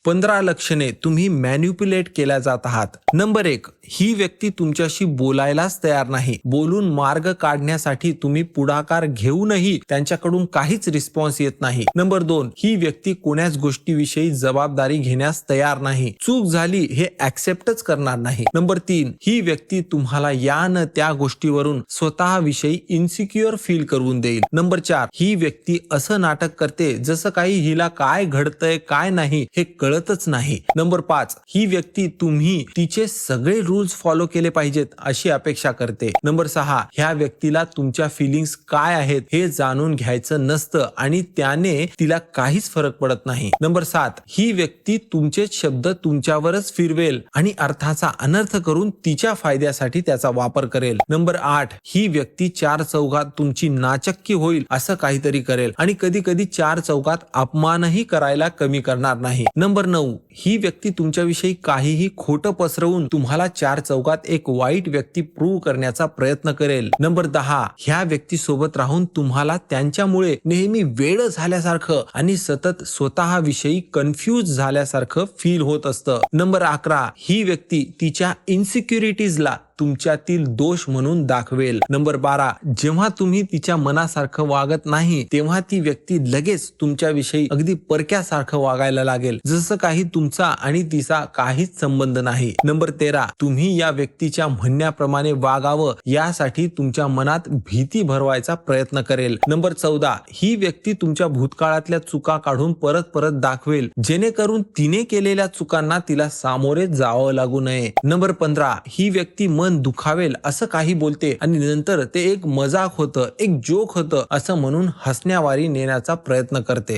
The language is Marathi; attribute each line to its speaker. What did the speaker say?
Speaker 1: 15 लक्षणे तुम्ही मॅन्युप्युलेट केल्या जात आहात. नंबर 1, ही व्यक्ती तुमच्याशी बोलायलाच तयार नाही. बोलून मार्ग काढण्यासाठी तुम्ही पुढाकार घेऊनही त्यांच्याकडून काहीच रिस्पॉन्स येत नाही. नंबर 2, ही व्यक्ती कोण्याच गोष्टीविषयी जबाबदारी घेण्यास तयार नाही. चूक झाली हे ऍक्सेप्टच करणार नाही. नंबर 3, ही व्यक्ती तुम्हाला या न त्या गोष्टीवरून स्वतःविषयी इन्सिक्युअर फील करून देईल. नंबर 4, ही व्यक्ती असं नाटक करते जसं काही हिला काय घडतंय काय नाही हे कळतच नाही. नंबर 5, ही व्यक्ती तुम्ही तिचे सगळे रूल्स फॉलो केले पाहिजेत अशी अपेक्षा करते. नंबर 6, ह्या व्यक्तीला तुमच्या फिलिंग्स काय आहेत हे जाणून घ्यायचं नसतं आणि त्याने तिला काहीच फरक पडत नाही. नंबर 7, ही व्यक्ती तुमचेच शब्द तुमच्यावरच फिरवेल आणि अर्थाचा अनर्थ करून तिच्या फायद्यासाठी त्याचा वापर करेल. नंबर 8, ही व्यक्ती 4 चौघात तुमची नाचक्की होईल असं काहीतरी करेल आणि कधी कधी 4 चौघात अपमानही करायला कमी करणार नाही. नंबर 9, ही व्यक्ती तुमच्याविषयी काहीही खोटं पसरवून तुम्हाला 4 चौघात एक वाईट व्यक्ती प्रूव्ह करण्याचा प्रयत्न करेल. नंबर 10, ह्या व्यक्ती सोबत राहून तुम्हाला त्यांच्यामुळे नेहमी वेड झाल्यासारखं आणि सतत स्वतःविषयी कन्फ्यूज झाल्यासारखं फील होत असतं. नंबर 11, ही व्यक्ती तिच्या इन्सिक्युरिटीजला तुमच्यातील दोष म्हणून दाखवेल. नंबर 12, जेव्हा तुम्ही तिच्या मनासारखं वागत नाही तेव्हा ती व्यक्ती लगेच तुमच्याविषयी अगदी परक्यासारखं वागायला लागेल जसं काही तुमचा आणि तिचा काहीच संबंध नाही. नंबर 13, तुम्ही या व्यक्तीच्या म्हणण्याप्रमाणे वागावं यासाठी तुमच्या मनात भीती भरवायचा प्रयत्न करेल. नंबर 14, ही व्यक्ती तुमच्या भूतकाळातल्या चुका काढून परत परत दाखवेल जेणेकरून तिने केलेल्या चुकांना तिला सामोरे जावं लागू नये. नंबर 15, ही व्यक्ती मन दुखावेल असं काही बोलते आणि नंतर ते एक मजाक होतं, एक जोक होतं असं म्हणून हसण्यावारी नेण्याचा प्रयत्न करते.